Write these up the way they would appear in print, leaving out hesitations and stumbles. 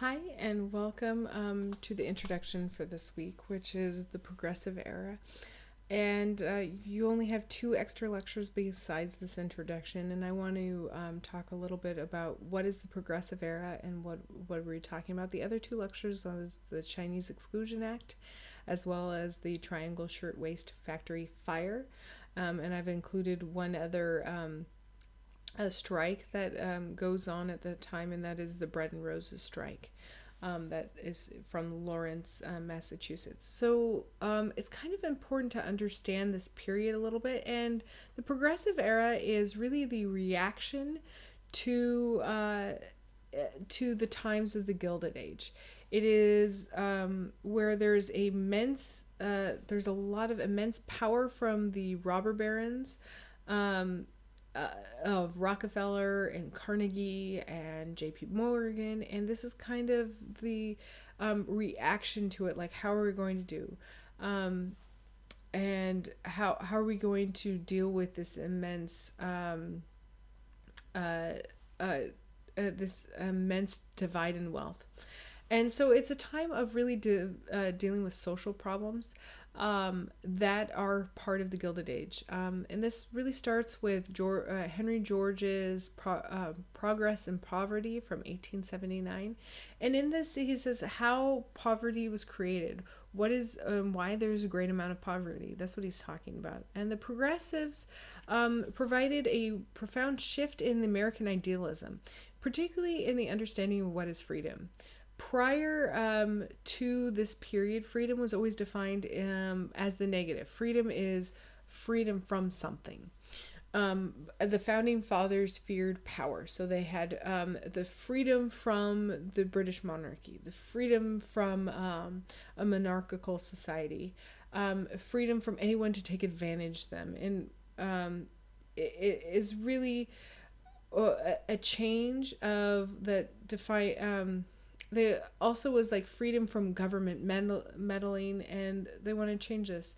Hi, and welcome to the introduction for this week, which is the Progressive Era. And you only have two extra lectures besides this introduction, and I want to talk a little bit about what is the Progressive Era and what we're talking about. The other two lectures is the Chinese Exclusion Act, as well as the Triangle Shirtwaist Factory Fire. And I've included one other a strike that goes on at the time, and that is the Bread and Roses strike. That is from Lawrence, Massachusetts. So it's kind of important to understand this period a little bit. And the Progressive Era is really the reaction to the times of the Gilded Age. It is where there's a lot of immense power from the robber barons, um, of Rockefeller and Carnegie and J.P. Morgan, and this is kind of the reaction to it. Like, how are we going to do, and how are we going to deal with this immense uh, this immense divide in wealth? And so it's a time of really dealing with social problems that are part of the Gilded Age. And this really starts with Henry George's Progress and Poverty from 1879. And in this, he says how poverty was created. What is why there's a great amount of poverty. That's what he's talking about. And the progressives provided a profound shift in American idealism, particularly in the understanding of what is freedom. Prior to this period, freedom was always defined as the negative. Freedom is freedom from something. The founding fathers feared power, so they had the freedom from the British monarchy, the freedom from a monarchical society, freedom from anyone to take advantage of them. And it is really a change of that define. They also was like freedom from government meddling, and they want to change this.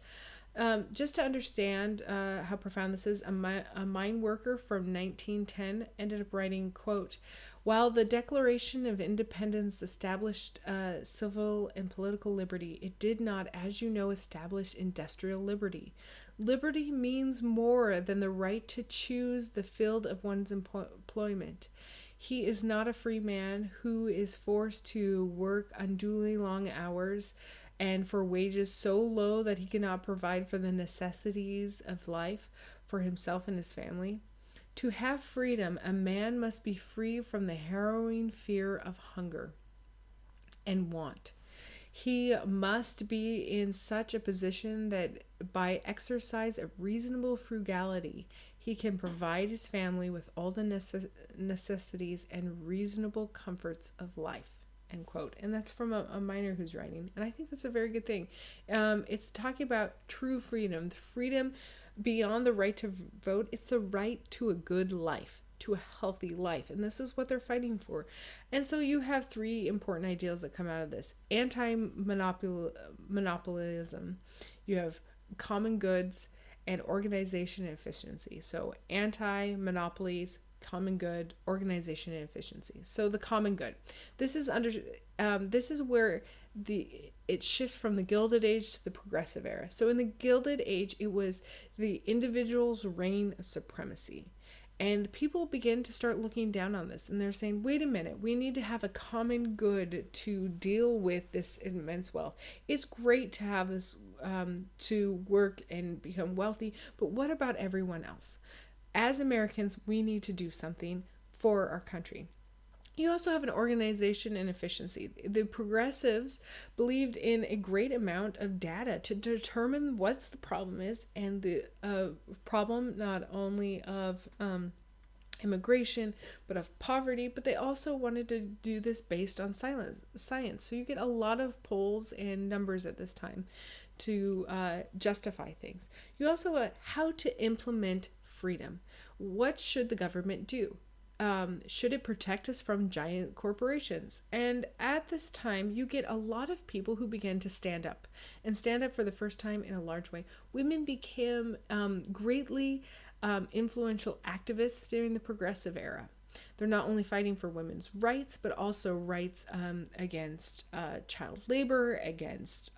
Just to understand how profound this is, a mine worker from 1910 ended up writing, quote, while the Declaration of Independence established civil and political liberty, it did not, as you know, establish industrial liberty. Liberty means more than the right to choose the field of one's employment. He is not a free man who is forced to work unduly long hours and for wages so low that he cannot provide for the necessities of life for himself and his family. To have freedom, a man must be free from the harrowing fear of hunger and want. He must be in such a position that by exercise of reasonable frugality, he can provide his family with all the necessities and reasonable comforts of life. End quote. And that's from a miner who's writing. And I think that's a very good thing. It's talking about true freedom, the freedom beyond the right to vote. It's the right to a good life, to a healthy life. And this is what they're fighting for. And so you have three important ideals that come out of this: anti-monopolism, you have common goods, and organization and efficiency. So anti-monopolies, common good, organization and efficiency. So the common good. This is where it shifts from the Gilded Age to the Progressive Era. So in the Gilded Age, it was the individual's reign of supremacy. And people begin to start looking down on this, and they're saying, wait a minute, we need to have a common good to deal with this immense wealth. It's great to have this, to work and become wealthy, but what about everyone else? As Americans, we need to do something for our country. You also have an organization and efficiency. The progressives believed in a great amount of data to determine what's the problem is, and the problem not only of immigration but of poverty, but they also wanted to do this based on science. So you get a lot of polls and numbers at this time to justify things. You also how to implement freedom. What should the government do? Should it protect us from giant corporations? And at this time, you get a lot of people who began to stand up for the first time in a large way. Women became greatly influential activists during the Progressive Era. They're not only fighting for women's rights, but also rights against child labor, against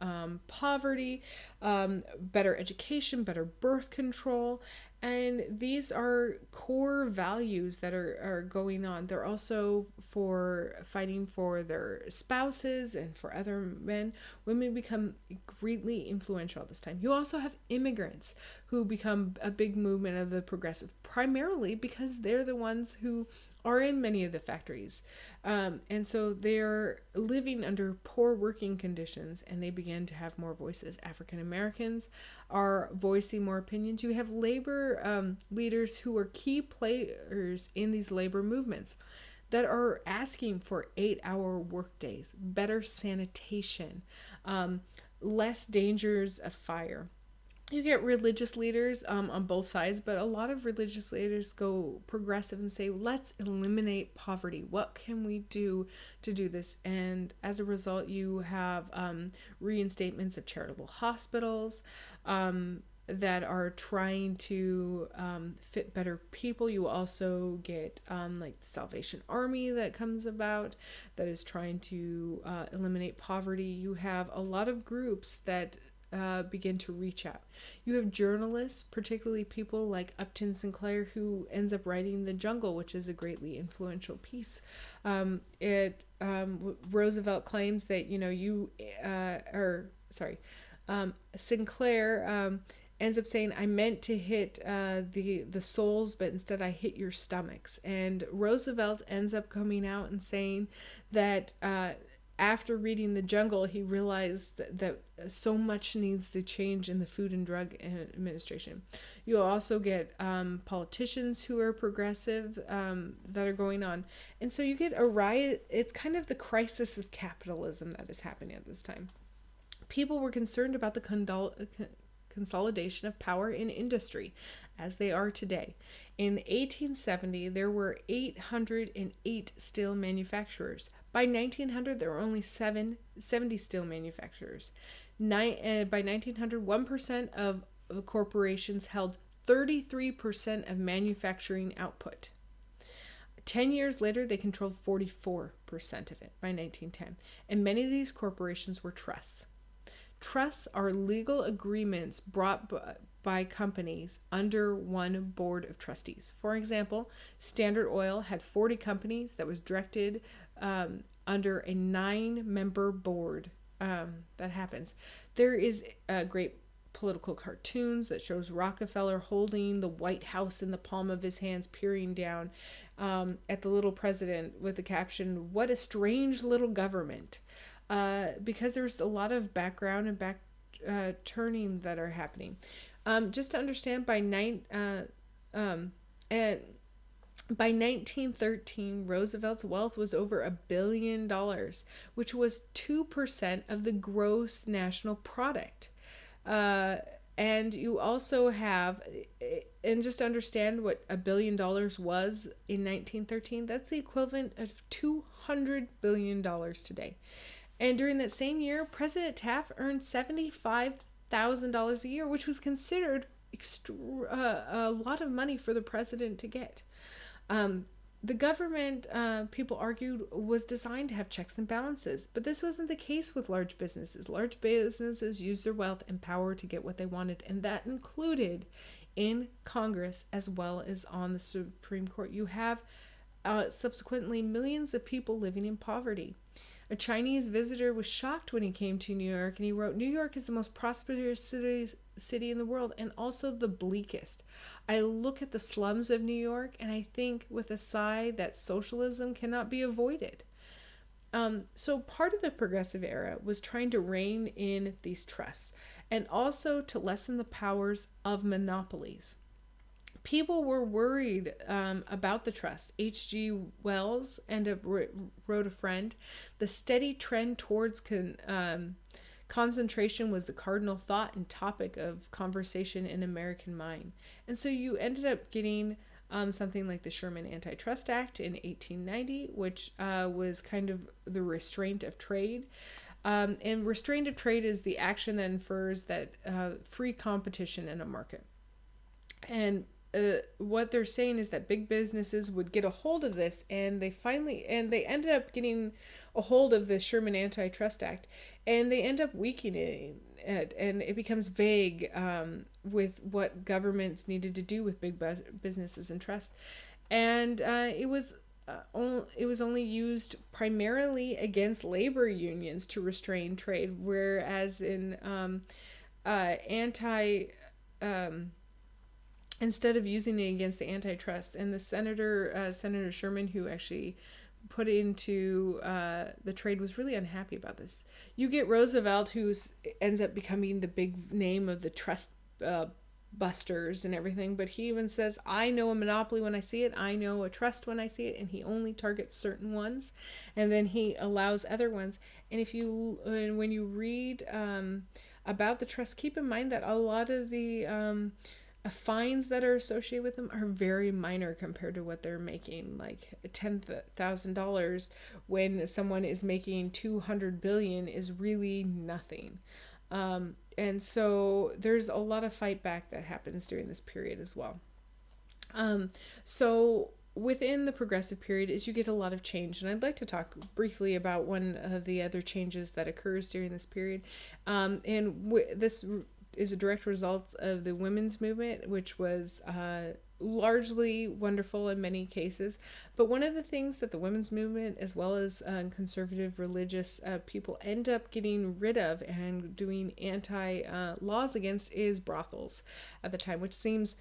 poverty, better education, better birth control. And these are core values that are going on. They're also for fighting for their spouses and for other men. Women become greatly influential at this time. You also have immigrants who become a big movement of the progressive, primarily because they're the ones who are in many of the factories. And so they're living under poor working conditions, and they begin to have more voices. African Americans are voicing more opinions. You have labor leaders who are key players in these labor movements that are asking for 8-hour workdays, better sanitation, less dangers of fire. You get religious leaders on both sides, but a lot of religious leaders go progressive and say, let's eliminate poverty. What can we do to do this? And as a result, you have reinstatements of charitable hospitals that are trying to fit better people. You also get like the Salvation Army that comes about that is trying to eliminate poverty. You have a lot of groups that begin to reach out. You have journalists, particularly people like Upton Sinclair, who ends up writing The Jungle, which is a greatly influential piece. Roosevelt claims that, Sinclair ends up saying, I meant to hit the souls, but instead I hit your stomachs. And Roosevelt ends up coming out and saying that after reading The Jungle, he realized that so much needs to change in the Food and Drug Administration. You also get politicians who are progressive that are going on. And so you get a riot. It's kind of the crisis of capitalism that is happening at this time. People were concerned about the consolidation of power in industry, as they are today. In 1870, there were 808 steel manufacturers. By 1900, there were only 70 steel manufacturers. By 1900, 1% of corporations held 33% of manufacturing output. 10 years later, they controlled 44% of it by 1910. And many of these corporations were trusts. Trusts are legal agreements brought by companies under one board of trustees. For example, Standard Oil had 40 companies that was directed under a 9-member board. That happens. There is great political cartoons that shows Rockefeller holding the White House in the palm of his hands, peering down at the little president with the caption, "What a strange little government." Because there's a lot of background and back turning that are happening. Just to understand, by 1913, Roosevelt's wealth was over $1 billion, which was 2% of the gross national product. And you also have, and just understand what $1 billion was in 1913, that's the equivalent of $200 billion today. And during that same year, President Taft earned $75,000 a year, which was considered a lot of money for the president to get. The government, people argued, was designed to have checks and balances, but this wasn't the case with large businesses. Large businesses used their wealth and power to get what they wanted, and that included in Congress as well as on the Supreme Court. You have subsequently millions of people living in poverty. A Chinese visitor was shocked when he came to New York, and he wrote, "New York is the most prosperous city in the world and also the bleakest. I look at the slums of New York and I think with a sigh that socialism cannot be avoided." So part of the progressive era was trying to rein in these trusts and also to lessen the powers of monopolies. People were worried about the trust. H.G. Wells wrote a friend, "The steady trend towards concentration was the cardinal thought and topic of conversation in American mind." And so you ended up getting something like the Sherman Antitrust Act in 1890, which was kind of the restraint of trade. And restraint of trade is the action that infers that free competition in a market. And what they're saying is that big businesses would get a hold of this, and they ended up getting a hold of the Sherman Antitrust Act, and they end up weakening it, and it becomes vague with what governments needed to do with big businesses and trusts, and it was only used primarily against labor unions to restrain trade, whereas in anti instead of using it against the antitrust. And the Senator Sherman, who actually put into the trade, was really unhappy about this. You get Roosevelt, who ends up becoming the big name of the trust busters and everything, but he even says, I know a monopoly when I see it, I know a trust when I see it, and he only targets certain ones, and then he allows other ones. And when you read about the trust, keep in mind that a lot of the fines that are associated with them are very minor compared to what they're making, like $10,000 when someone is making 200 billion is really nothing. And so there's a lot of fight back that happens during this period as well. So within the progressive period is you get a lot of change, and I'd like to talk briefly about one of the other changes that occurs during this period. This is a direct result of the women's movement, which was largely wonderful in many cases. But one of the things that the women's movement, as well as conservative religious people, end up getting rid of and doing laws against is brothels at the time, which seems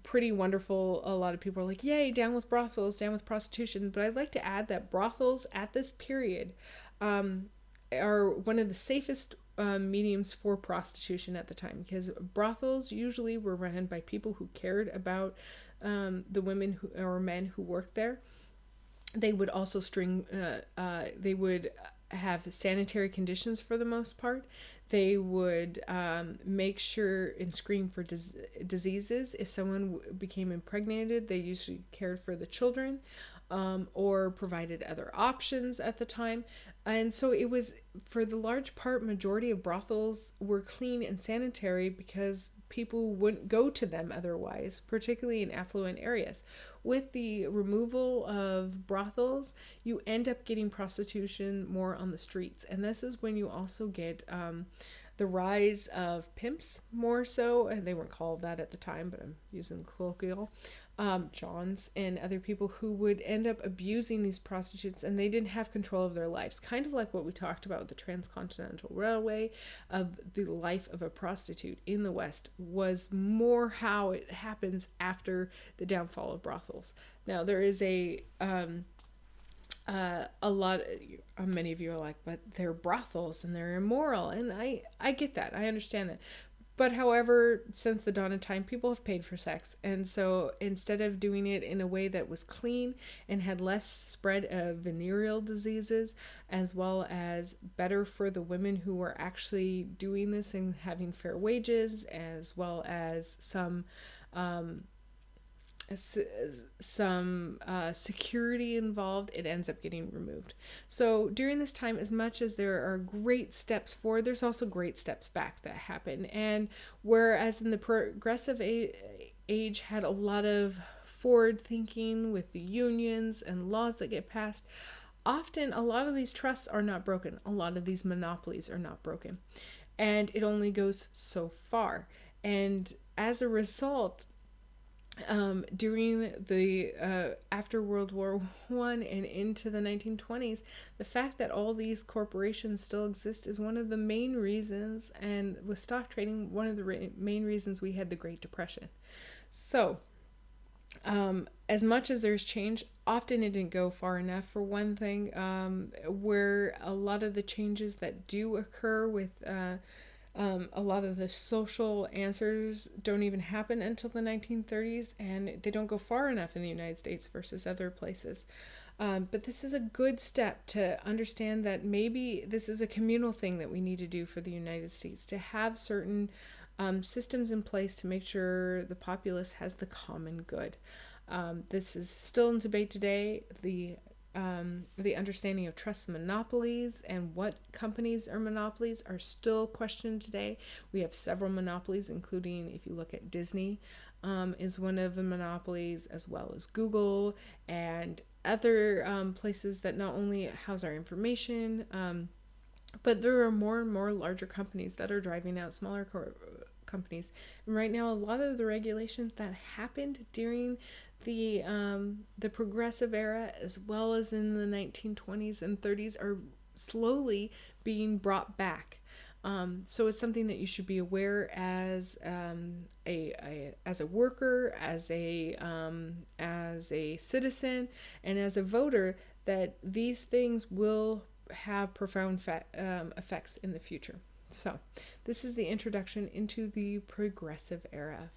pretty wonderful. A lot of people are like, yay, down with brothels, down with prostitution. But I'd like to add that brothels at this period are one of the safest mediums for prostitution at the time, because brothels usually were run by people who cared about the women or men who worked there. They would also they would have sanitary conditions for the most part. They would make sure and screen for diseases. If someone became impregnated, they usually cared for the children or provided other options at the time. And so it was, for the large part, majority of brothels were clean and sanitary because people wouldn't go to them otherwise, particularly in affluent areas. With the removal of brothels, you end up getting prostitution more on the streets. And this is when you also get the rise of pimps more so, and they weren't called that at the time, but I'm using colloquial, Johns and other people who would end up abusing these prostitutes, and they didn't have control of their lives. Kind of like what we talked about with the Transcontinental Railway, of the life of a prostitute in the West was more how it happens after the downfall of brothels. Now, there is a lot, many of you are like, but they're brothels and they're immoral, and I get that, I understand that. But however, since the dawn of time, people have paid for sex. And so instead of doing it in a way that was clean and had less spread of venereal diseases, as well as better for the women who were actually doing this and having fair wages, as well as some security involved, it ends up getting removed. So during this time, as much as there are great steps forward, there's also great steps back that happen. And whereas in the progressive age had a lot of forward thinking with the unions and laws that get passed, often a lot of these trusts are not broken. A lot of these monopolies are not broken. And it only goes so far. And as a result, during the after World War I and into the 1920s, the fact that all these corporations still exist is one of the main reasons, and with stock trading, one of the main reasons we had the Great Depression. So as much as there's change, often it didn't go far enough. For one thing, where a lot of the changes that do occur with a lot of the social answers don't even happen until the 1930s, and they don't go far enough in the United States versus other places. But this is a good step to understand that maybe this is a communal thing that we need to do for the United States, to have certain systems in place to make sure the populace has the common good. This is still in debate today. The understanding of trust monopolies and what companies are monopolies are still questioned today. We have several monopolies, including, if you look at Disney, is one of the monopolies, as well as Google and other places that not only house our information, but there are more and more larger companies that are driving out smaller companies. And right now, a lot of the regulations that happened during the progressive era, as well as in the 1920s and 30s, are slowly being brought back. So it's something that you should be aware as as a worker, as a citizen, and as a voter, that these things will have profound effects in the future. So this is the introduction into the progressive era.